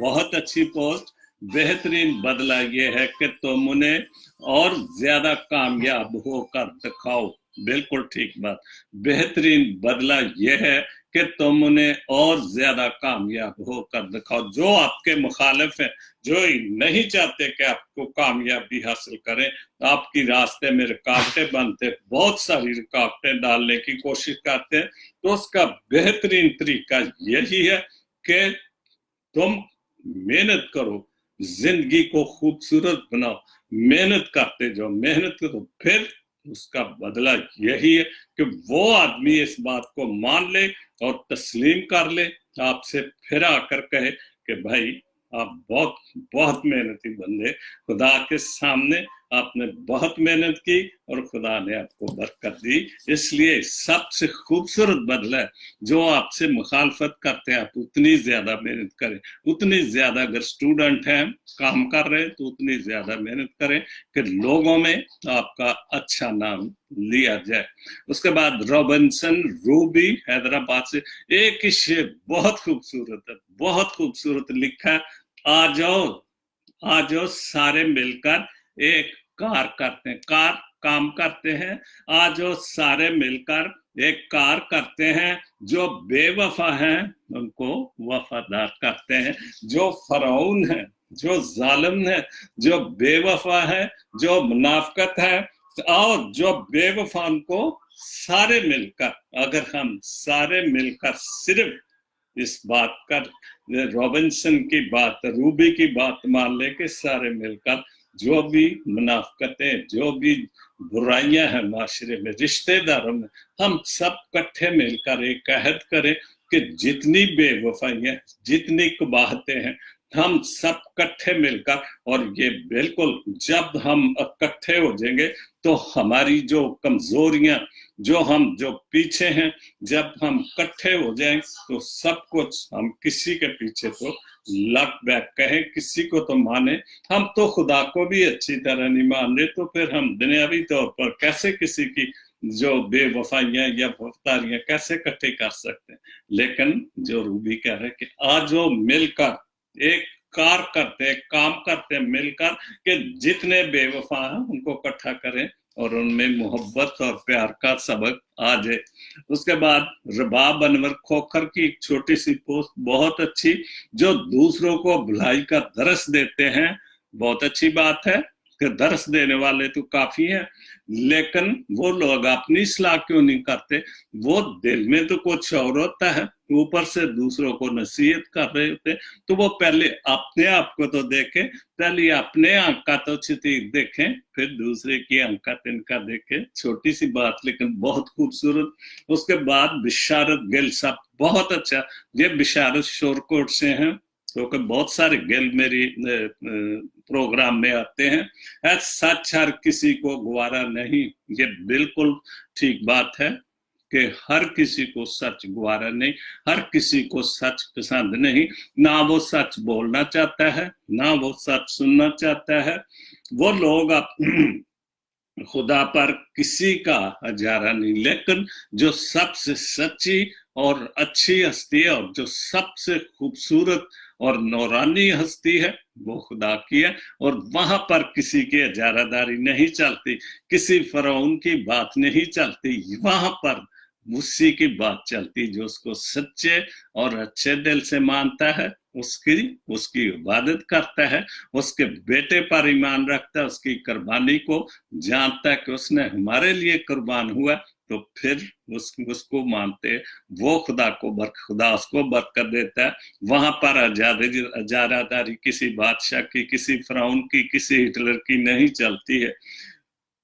بہت اچھی پوسٹ, بہترین بدلہ یہ ہے کہ تم انہیں اور زیادہ کامیاب ہو کر دکھاؤ. بالکل ٹھیک بات. بہترین بدلہ یہ ہے کہ تم انہیں اور زیادہ کامیاب ہو کر دکھاؤ. جو آپ کے مخالف ہیں, جو نہیں چاہتے کہ آپ کو کامیابی حاصل کریں, آپ کی راستے میں رکاوٹیں بنتے, بہت ساری رکاوٹیں ڈالنے کی کوشش کرتے ہیں, تو اس کا بہترین طریقہ یہی ہے کہ तुम मेहनत करो, जिंदगी को खूबसूरत बनाओ, मेहनत करते जाओ, मेहनत करो, फिर उसका बदला यही है कि वो आदमी इस बात को मान ले और तस्लीम कर ले, आपसे फिर आकर कहे कि भाई आप बहुत बहुत मेहनती बंदे, खुदा के सामने आपने बहुत मेहनत की और खुदा ने आपको बरकत दी। इसलिए सबसे खूबसूरत बदला है, जो आपसे मुखालफत करते हैं आप उतनी ज्यादा मेहनत करें, उतनी ज्यादा, अगर स्टूडेंट हैं काम कर रहे हैं तो उतनी ज्यादा मेहनत करें कि लोगों में आपका अच्छा नाम लिया जाए। उसके बाद रॉबिन्सन रूबी हैदराबाद से एक ही शेर बहुत खूबसूरत है, बहुत खूबसूरत लिखा है, आ जाओ सारे मिलकर एक कार करते हैं, कार काम करते हैं, आज वो सारे मिलकर एक कार करते हैं, जो बेवफा हैं उनको वफादार करते हैं, जो फरौन है, जो जालिम है, जो बेवफा है, जो मुनाफिकत है, और जो बेवफा को सारे मिलकर, अगर हम सारे मिलकर सिर्फ इस बात का, रॉबिन्सन की बात, रूबी की बात मान ले के सारे मिलकर जो भी मुनाफिकतें, जो भी बुराइयां हैं माशरे में, रिश्तेदारों में, हम सब इकट्ठे मिलकर एक अहद करें कि जितनी बेवफाइयां, जितनी कबाहतें हैं, हम सब इकट्ठे मिलकर, और ये बिल्कुल जब हम इकट्ठे हो जाएंगे तो हमारी जो कमजोरियां, जो पीछे हैं, जब हम इकट्ठे हो जाएं तो सब कुछ, हम किसी के पीछे तो लग बैक कहें, किसी को तो माने, हम तो खुदा को भी अच्छी तरह नहीं मान रहे, तो फिर हम दुनियावी तौर पर कैसे किसी की जो बेवफाइयां या वफादारियां कैसे इकट्ठे कर सकते हैं। लेकिन जो रूबी कह रहे कि आज वो मिलकर एक कार करते हैं, काम करते हैं मिलकर, कि जितने बेवफा हैं उनको इकट्ठा करें और उनमें मोहब्बत और प्यार का सबक आ जाए। उसके बाद रबाब अनवर खोखर की एक छोटी सी पोस्ट बहुत अच्छी, जो दूसरों को भलाई का दरस देते हैं। बहुत अच्छी बात है कि दरस देने वाले तो काफी हैं, लेकिन वो लोग अपनी इस्लाह क्यों नहीं करते? वो दिल में तो कुछ और होता है, ऊपर से दूसरों को नसीहत कर रहे होते, तो वो पहले अपने आप को तो देखें, पहले अपने आंख का तो चितीर देखें, फिर दूसरे की आंख का तिनका देखें। छोटी सी बात लेकिन बहुत खूबसूरत। उसके बाद बिशारत गिल साहब, बहुत अच्छा, ये बिशारत शोरकोट से हैं, क्योंकि बहुत सारे गिल मेरी प्रोग्राम में आते हैं। सच हर किसी को गवारा नहीं, ये बिल्कुल ठीक बात है कि हर किसी को सच गवारा नहीं, हर किसी को सच पसंद नहीं, ना वो सच बोलना चाहता है, ना वो सच सुनना चाहता है। वो लोग खुदा पर किसी का हजारा नहीं, लेकिन जो सबसे सच्ची और अच्छी हस्ती है और जो सबसे खूबसूरत और नौरानी हस्ती है वो खुदा की है, और वहां पर किसी की हजारादारी नहीं चलती, किसी फरौन की बात नहीं चलती, वहां पर उसी की बात चलती जो उसको सच्चे और अच्छे दिल से मानता है, उसकी इबादत करता है, उसके बेटे पर ईमान रखता है, उसकी कुर्बानी को जानता है कि उसने हमारे लिए कुर्बान हुआ, तो फिर उसको मानते, वो खुदा उसको बरकत देता है। वहां पर हजारादारी किसी बादशाह की, किसी फरौन की, किसी हिटलर की नहीं चलती है।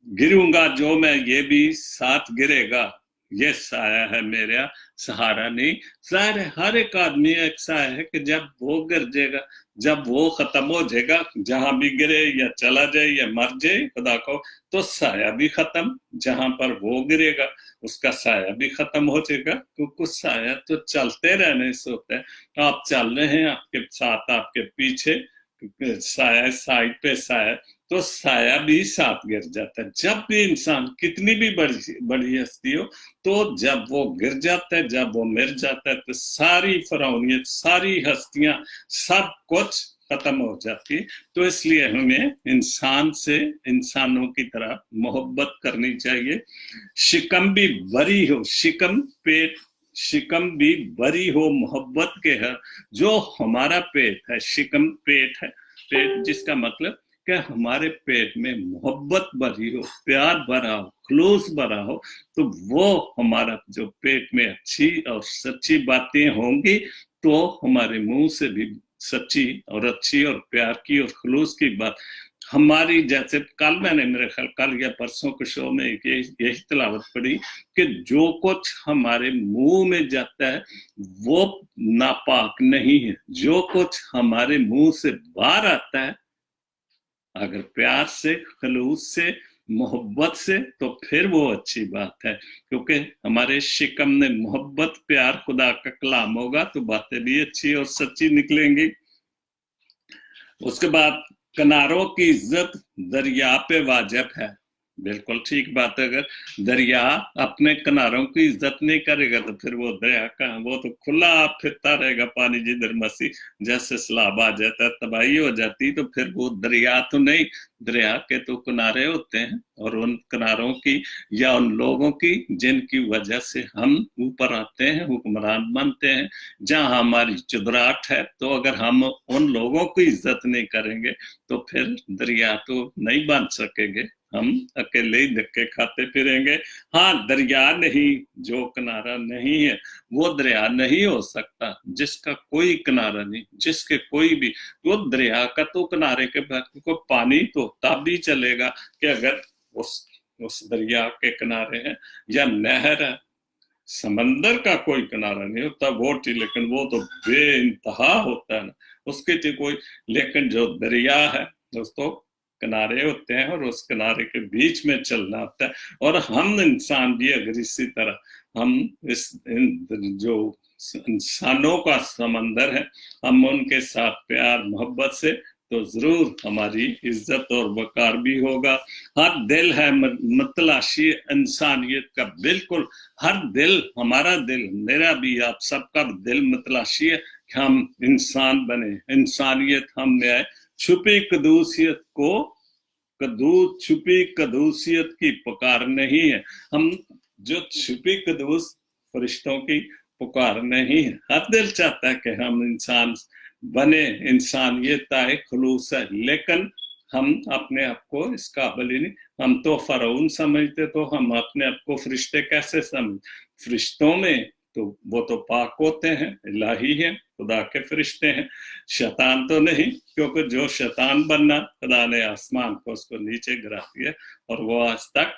गिरूंगा जो मैं, ये भी साथ गिरेगा, ये साया है मेरा, सहारा नहीं। जाहिर है हर एक आदमी एक साया है कि जब वो गिर जाएगा, जब वो खत्म हो जाएगा, जहां भी गिरे या चला जाए या मर जाए खुदा को, तो साया भी खत्म, जहां पर वो गिरेगा उसका साया भी खत्म हो जाएगा, क्योंकि साया तो चलते रहने से होता है। आप चल रहे हैं, आपके साथ, आपके पीछे साया, साइड पे साया, तो साया भी साथ गिर जाता है। जब भी इंसान कितनी भी बड़ी हस्ती हो, तो जब वो गिर जाता है, जब वो मिट जाता है, तो सारी फरौनियत, सारी हस्तियां, सब कुछ खत्म हो जाती है। तो इसलिए हमें इंसान से इंसानों की तरह मोहब्बत करनी चाहिए। शिकम भी बरी हो, शिकम भी बरी हो मोहब्बत के है, जो हमारा पेट है, शिकम पेट है, पेट जिसका मतलब कि हमारे पेट में मोहब्बत भरी हो, प्यार भरा हो, खलूस भरा हो, तो वो हमारा जो पेट में अच्छी और सच्ची बातें होंगी, तो हमारे मुंह से भी सच्ची और अच्छी और प्यार की और खुलूस की बात हमारी, जैसे कल मैंने मेरे ख्याल कल या परसों के शो में यही तिलावत पढ़ी कि जो कुछ हमारे मुंह में जाता है वो नापाक नहीं है, जो कुछ हमारे मुंह से बाहर आता है अगर प्यार से, खलूस से, मोहब्बत से, तो फिर वो अच्छी बात है, क्योंकि हमारे शिकम में मोहब्बत, प्यार, खुदा का कलाम होगा तो बातें भी अच्छी और सच्ची निकलेंगी। उसके बाद किनारों की इज्जत दरिया पे वाजिब है। बिल्कुल ठीक बात है। अगर दरिया अपने किनारों की इज्जत नहीं करेगा तो फिर वो दरिया कहाँ, वो तो खुला फिरता रहेगा पानी, जिधर मसी जैसे सैलाब आ जाता है, तबाही हो जाती, तो फिर वो दरिया तो नहीं। दरिया के तो किनारे होते हैं, और उन किनारों की या उन लोगों की जिनकी वजह से हम ऊपर आते हैं, हुक्मरान बनते हैं, जहां हमारी चुदराहट है, तो अगर हम उन लोगों की इज्जत नहीं करेंगे तो फिर दरिया तो नहीं बन सकेंगे, हम अकेले ही धक्के खाते फिरेंगे। हाँ, दरिया नहीं, जो किनारा नहीं है वो दरिया नहीं हो सकता, जिसका कोई किनारा नहीं, जिसके कोई भी, वो दरिया का तो किनारे के बाद को पानी तो तब भी चलेगा कि अगर उस दरिया के किनारे है या नहर है। समंदर का कोई किनारा नहीं होता वो, लेकिन वो तो बेइंतहा होता है ना, उसके तो कोई, लेकिन जो दरिया है दोस्तों किनारे होते हैं, और उस किनारे के बीच में चलना होता है। और हम इंसान भी अगर इसी तरह हम जो इंसानों का समंदर है, हम उनके साथ प्यार मोहब्बत से, तो जरूर हमारी इज्जत और वकार भी होगा। हर दिल है मतलाशी इंसानियत का, बिल्कुल हर दिल, हमारा दिल, मेरा भी, आप सबका दिल मतलाशी है कि हम इंसान बने, इंसानियत हम में आए। छुपी कदूसियत को छुपी कदूसियत की पुकार नहीं है, हम जो छुपी कदूस फरिश्तों की पुकार नहीं है। हर दिल चाहता है कि हम इंसान बने, इंसानियत आए, खुलूस है, लेकिन हम अपने आप को इस काबिल ही नहीं। हम तो फरौन समझते, तो हम अपने आप को फरिश्ते कैसे समझ? फरिश्तों में तो वो तो पाक होते हैं, इलाही हैं, खुदा के फरिश्ते हैं, शैतान तो नहीं, क्योंकि जो शैतान बनना, खुदा ने आसमान को उसको नीचे गिरा दिया, और वो आज तक,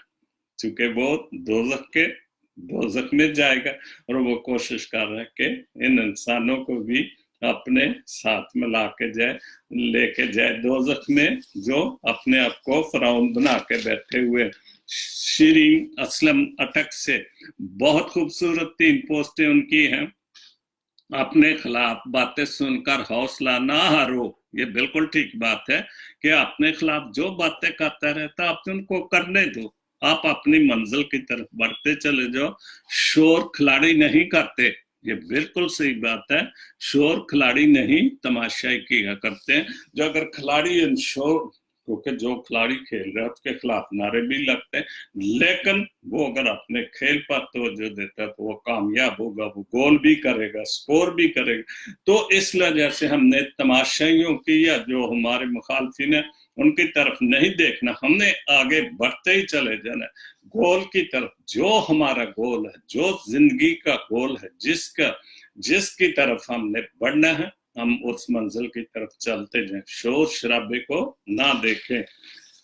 चूंकि वो दोजख में जाएगा, और वो कोशिश कर रहा है कि इन इंसानों को भी अपने साथ में लेके जाए दोजख में, जो अपने आप को फरौन बना के बैठे हुए। शीरीन असलम अटक से बहुत खूबसूरत 3 पोस्टें उनकी हैं। अपने खिलाफ बातें सुनकर हौसला ना हारो, ये बिल्कुल ठीक बात है कि अपने खिलाफ जो बातें करता रहता आप उनको करने दो, आप अपनी मंजिल की तरफ बढ़ते चले जाओ। शोर खिलाड़ी नहीं करते, ये बिल्कुल सही बात है, शोर खिलाड़ी नहीं तमाशाई किया करते हैं। जो अगर खिलाड़ी शोर, क्योंकि जो खिलाड़ी खेल रहा है उसके खिलाफ नारे भी लगते हैं, लेकिन वो अगर अपने खेल पर तवज्जो देता है तो वो कामयाब होगा, वो गोल भी करेगा, स्कोर भी करेगा। तो इस वजह से हमने तमाशाइयों की या जो हमारे मुखालफिन है उनकी तरफ नहीं देखना, हमने आगे बढ़ते ही चले जाना गोल की तरफ। जो हमारा गोल है, जो जिंदगी का गोल है, जिसकी तरफ हमने बढ़ना है, हम उस मंजिल की तरफ चलते जाएं, शोर शराबे को ना देखें।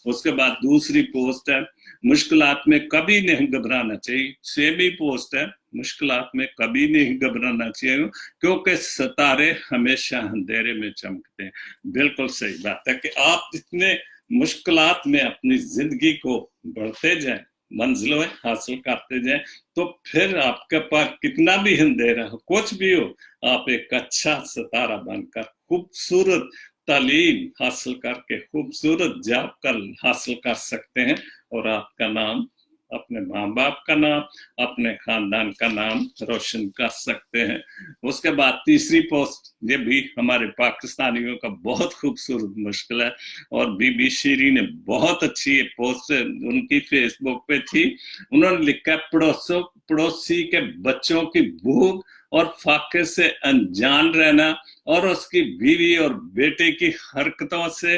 उसके बाद दूसरी पोस्ट है, मुश्किलात में कभी नहीं घबराना चाहिए। सेमी पोस्ट है, मुश्किलात में कभी नहीं घबराना चाहिए, क्योंकि सितारे हमेशा अंधेरे में चमकते हैं। बिल्कुल सही बात है कि आप जितने मुश्किलात में अपनी जिंदगी को बढ़ते जाएं, मंजिलें हासिल करते जाएं, तो फिर आपके पास कितना भी अंधेरा हो, कुछ भी हो, आप एक अच्छा सितारा बनकर खूबसूरत तालीम हासिल करके खूबसूरत जॉब हासिल कर सकते हैं, और आपका नाम, अपने माँ बाप का नाम, अपने खानदान का नाम रोशन कर सकते हैं। उसके बाद तीसरी पोस्ट, ये भी हमारे पाकिस्तानियों का बहुत खूबसूरत मुश्किल है, और बीबी शीरी ने बहुत अच्छी ये पोस्ट उनकी फेसबुक पे थी। उन्होंने लिखा, पड़ोसी के बच्चों की भूख और फाके से अनजान रहना, और उसकी बीवी और बेटे की हरकतों से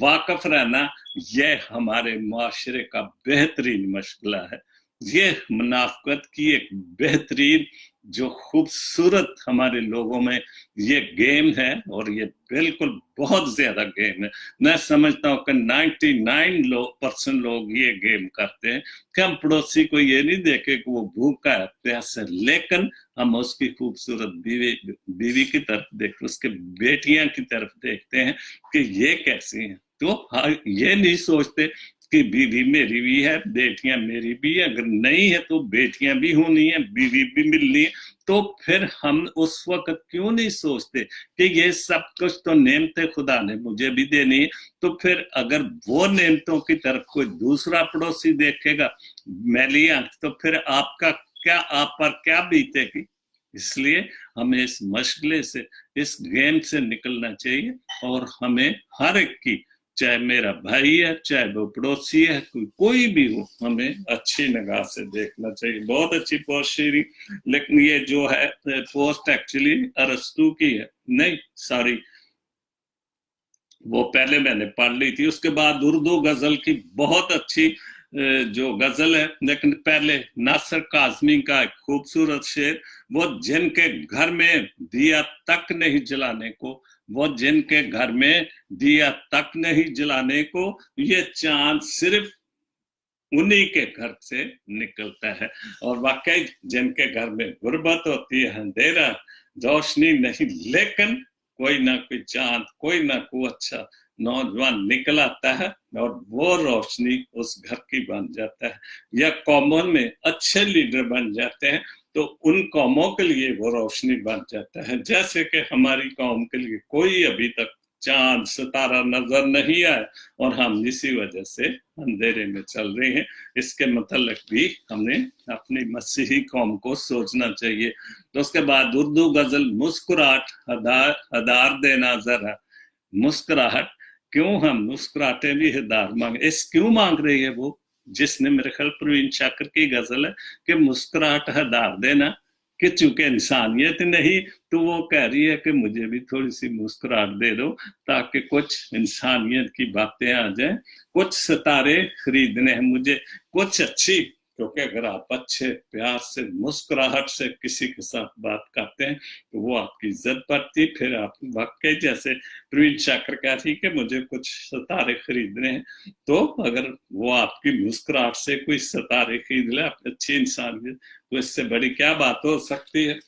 वाकिफ रहना, यह हमारे माशरे का बेहतरीन मशगला है। ये मुनाफिकत की एक बेहतरीन जो खूबसूरत हमारे लोगों में ये गेम है, और ये बिल्कुल बहुत ज्यादा गेम है। मैं समझता हूँ कि 99% लोग ये गेम करते हैं कि हम पड़ोसी को ये नहीं देखे कि वो भूखा है, प्यास है, लेकिन हम उसकी खूबसूरत बीवी की तरफ देखते, उसके बेटियां की तरफ देखते हैं कि ये कैसी हैं। तो ये नहीं सोचते कि बीवी मेरी भी है, बेटियां मेरी भी है, अगर नहीं है तो बेटियां भी होनी है, बीवी भी मिलनी है। तो फिर हम उस वक्त क्यों नहीं सोचते कि ये सब कुछ तो नेमतें खुदा ने मुझे भी देनी है। तो फिर अगर वो नेमतों की तरफ कोई दूसरा पड़ोसी देखेगा मैली आंख, तो फिर आपका क्या, आप पर क्या बीतेगी। इसलिए हमें इस मशगले से, इस गेम से निकलना चाहिए, और हमें हर एक की, चाहे मेरा भाई है, चाहे वो पड़ोसी है, कोई भी हो, हमें अच्छी निगाह से देखना चाहिए। बहुत अच्छी पोस्ट शेयरिंग, लेकिन ये जो है पोस्ट एक्चुअली अरस्तू की है, नहीं सॉरी, वो पहले मैंने पढ़ ली थी। उसके बाद उर्दू गजल की बहुत अच्छी जो गजल है, लेकिन पहले नासिर काज़मी का एक खूबसूरत शेर, वो जिनके घर में दिया तक नहीं जलाने को, वो जिनके घर में दिया तक नहीं जलाने को, ये चांद सिर्फ उन्हीं के घर से निकलता है। और वाकई जिनके घर में गुर्बत होती है, अंधेरा, रोशनी नहीं, लेकिन कोई ना कोई चांद, कोई ना कोई अच्छा नौजवान निकल आता है, और वो रोशनी उस घर की बन जाता है। या कौमों में अच्छे लीडर बन जाते हैं तो उन कौमों के लिए वो रोशनी बन जाता है। जैसे कि हमारी कौम के लिए कोई अभी तक चांद सितारा नजर नहीं आया, और हम इसी वजह से अंधेरे में चल रहे हैं। इसके मतलब भी हमें अपनी मसीही कौम को सोचना चाहिए। तो उसके बाद उर्दू गजल, मुस्कुराहट हदार देना जरा, मुस्कुराहट, क्यों हम मुस्कुराते भी हदार मांगे, इस क्यों मांग रही है वो, जिसने, मेरे ख्याल प्रवीण शाकर की गजल है कि मुस्कुराहट हदार देना, कि चूंकि इंसानियत नहीं, तो वो कह रही है कि मुझे भी थोड़ी सी मुस्कुराहट दे दो, ताकि कुछ इंसानियत की बातें आ जाए। कुछ सितारे खरीदने हैं मुझे, कुछ अच्छी, क्योंकि अगर आप अच्छे प्यार से मुस्कुराहट से किसी के साथ बात करते हैं तो वो आपकी इज्जत बढ़ती। फिर आप वाकई, जैसे प्रवीण शाकर कह रही कि मुझे कुछ सितारे खरीदने हैं, तो अगर वो आपकी मुस्कुराहट से कोई सितारे खरीद ले, आप अच्छी इंसान है, तो इससे बड़ी क्या बात हो सकती है।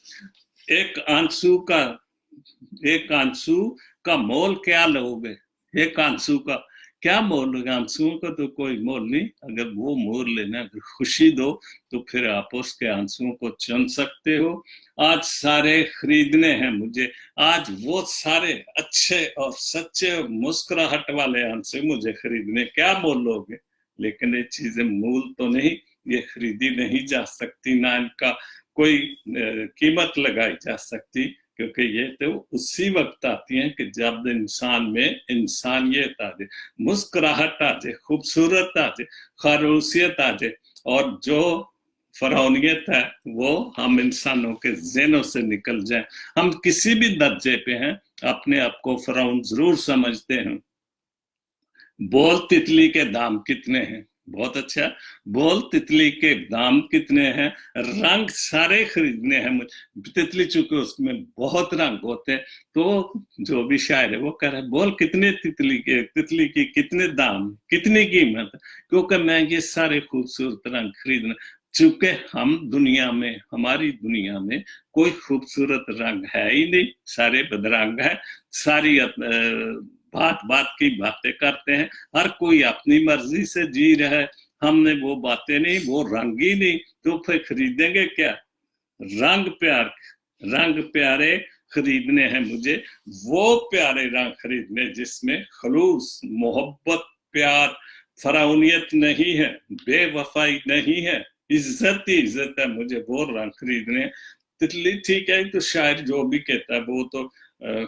एक आंसू का मोल क्या लोगे, एक आंसू का क्या मोल होगा। आंसुओं का तो कोई मोल नहीं, अगर वो मोल लेना, अगर खुशी दो, तो फिर आप उसके आंसुओं को चुन सकते हो। आज सारे खरीदने हैं मुझे, आज वो सारे अच्छे और सच्चे मुस्कुराहट वाले आंसू मुझे खरीदने, क्या मोल लोगे। लेकिन ये चीजें मूल तो नहीं, ये खरीदी नहीं जा सकती, ना इनका कोई कीमत लगाई जा सकती, क्योंकि ये तो उसी वक्त आती हैं कि जब इंसान में इंसानियत आ जाए, मुस्कुराहट आ जाए, खूबसूरत आ जाए, खरूसियत आ जाए, और जो फरौनियत है वो हम इंसानों के ज़हनों से निकल जाए। हम किसी भी दर्जे पे हैं, अपने आप को फरौन जरूर समझते हैं। बोल तितली के दाम कितने हैं, बहुत अच्छा, बोल तितली के दाम कितने हैं, रंग सारे खरीदने हैं मुझे। तितली चूंकि उसमें बहुत रंग होते हैं, तो जो भी शायर है वो कह रहा है, बोल कितने तितली की कितने दाम, कितनी कीमत, क्योंकि मैं ये सारे खूबसूरत रंग खरीदना। चूंकि हम दुनिया में, हमारी दुनिया में कोई खूबसूरत रंग है ही नहीं, सारे बदरंग है, सारी बात बात की बातें करते हैं, हर कोई अपनी मर्जी से जी रहा है, हमने वो बातें नहीं, वो रंग ही नहीं, तो फिर खरीदेंगे क्या। रंग प्यारे खरीदने हैं मुझे, वो प्यारे रंग खरीदने जिसमें खलूस, मोहब्बत, प्यार, फराउनियत नहीं है, बेवफाई नहीं है, इज्जत ही इज्जत है, मुझे वो रंग खरीदने। तितली ठीक है, तो शायर जो भी कहता है वो तो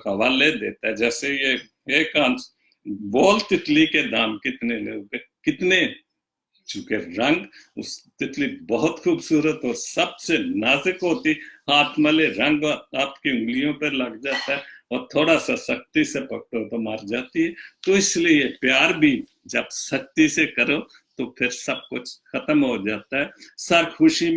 हवाले देता है। जैसे ये एक बोल तितली के दाम कितने लोगे, कितने, चूंकि रंग, उस तितली बहुत खूबसूरत और सबसे नाजुक होती, हाथ मले रंग आपकी उंगलियों पर लग जाता है, और थोड़ा सा सख्ती से पकड़ो तो मर जाती है। तो इसलिए प्यार भी जब सख्ती से करो तो फिर सब कुछ खत्म हो जाता है। सर खुशी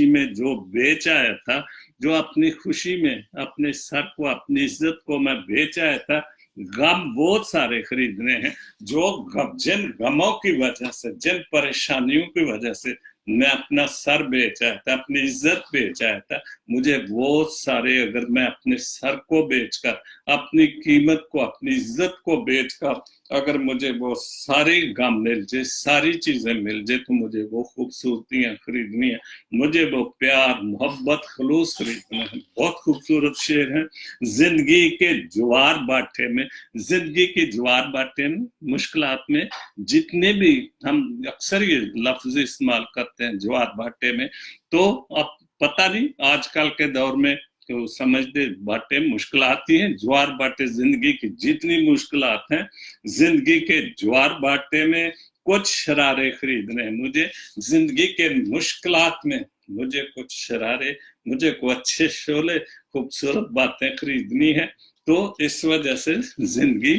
में जो बेच आया था, जो अपनी खुशी में अपने सर को, अपनी इज्जत को मैं बेच आया था, गम बहुत सारे खरीदने हैं जो जिन गमों की वजह से, जिन परेशानियों की वजह से मैं अपना सर बेच आया था, अपनी इज्जत बेच आया था, मुझे बहुत सारे, अगर मैं अपने सर को बेचकर, अपनी कीमत को, अपनी इज्जत को बेचकर अगर मुझे वो सारी गम मिल जाए, सारी चीजें मिल जाए, तो मुझे वो खूबसूरतियां खरीदनी है, मुझे वो प्यार, मोहब्बत, खलूस खरीदना है। बहुत खूबसूरत शेर है। जिंदगी के ज्वार भाटे में, जिंदगी की ज्वार भाटे में, मुश्किलात में, जितने भी हम अक्सर ये लफ्ज इस्तेमाल करते हैं ज्वार भाटे में, तो अब पता नहीं आजकल के दौर में तो समझते बाटे मुश्किलात ही हैं। ज्वार बाटे जिंदगी की जितनी मुश्किलात हैं, जिंदगी के ज्वार बाटे में कुछ शरारे खरीदने हैं मुझे, जिंदगी के मुश्किलात में मुझे कुछ शरारे, मुझे को अच्छे शोले, खूबसूरत बातें खरीदनी है। तो इस वजह से जिंदगी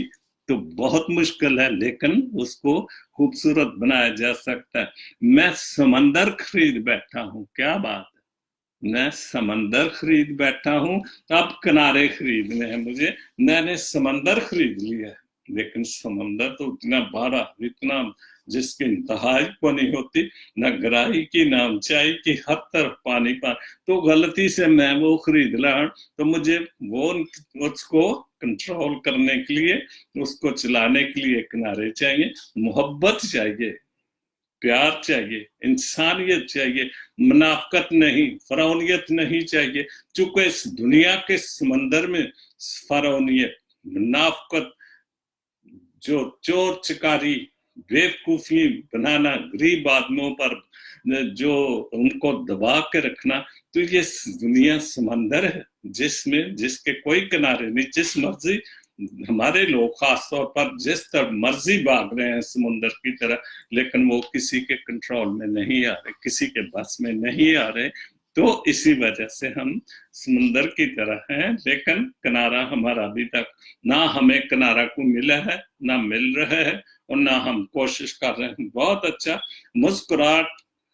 तो बहुत मुश्किल है, लेकिन उसको खूबसूरत बनाया जा सकता है। मैं समंदर खरीद बैठा हूँ, क्या बात, मैं समंदर खरीद बैठा हूं, अब किनारे खरीदने हैं मुझे। मैंने समंदर खरीद लिया है, लेकिन समंदर तो इतना बड़ा, इतना जिसकी इंतहाई को नहीं होती, न गहराई की न ऊंचाई की, हर तरफ पानी पानी। तो गलती से मैं वो खरीद रहा, तो मुझे वो उसको कंट्रोल करने के लिए, उसको चलाने के लिए किनारे चाहिए, मोहब्बत चाहिए, प्यार चाहिए, इंसानियत चाहिए, मुनाफकत नहीं, फरौनियत नहीं चाहिए। चूंकि इस दुनिया के समंदर में फरौनियत, मुनाफकत, जो चोर चिकारी, बेवकूफी बनाना, गरीब आदमियों पर जो उनको दबा के रखना, तो ये दुनिया समंदर है जिसमें, जिसके कोई किनारे नहीं। जिस मर्जी हमारे लोग खासतौर पर जिस तरह मर्जी भाग रहे हैं समुद्र की तरह, लेकिन वो किसी के कंट्रोल में नहीं आ रहे, किसी के बस में नहीं आ रहे। तो इसी वजह से हम समुद्र की तरह हैं, लेकिन किनारा हमारा अभी तक ना हमें किनारा को मिला है, ना मिल रहा है, और ना हम कोशिश कर रहे हैं। बहुत अच्छा, मुस्कुराहट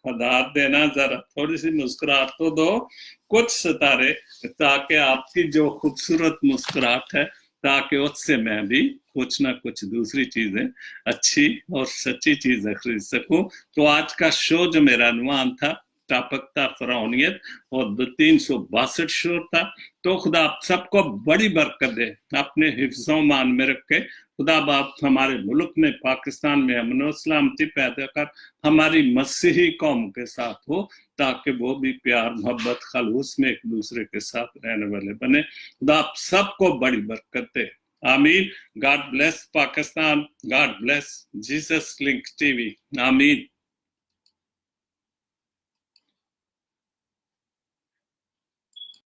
हदायत देना, जरा थोड़ी सी मुस्कुराहट तो दो, कुछ सितारे, ताकि आपकी जो खूबसूरत मुस्कुराहट है, ताकि उससे मैं भी कुछ ना कुछ दूसरी चीजें, अच्छी और सच्ची चीजें खरीद सकूं। तो आज का शो जो मेरा अनुमान था, टापकता फरौनियत, और 362 शो था। तो खुदा आप सबको बड़ी बरकत दे, अपने हिफ्ज़ो मान में रख के खुदा बाप हमारे मुल्क में, पाकिस्तान में अमन और सलामती पैदा कर, हमारी मसीही कौम के साथ हो, ताकि वो भी प्यार, मोहब्बत, खलूस में एक दूसरे के साथ रहने वाले बने। खुदा आप सबको बड़ी बरकत दे, आमीन। God bless Pakistan, God bless Jesus link TV, आमीन।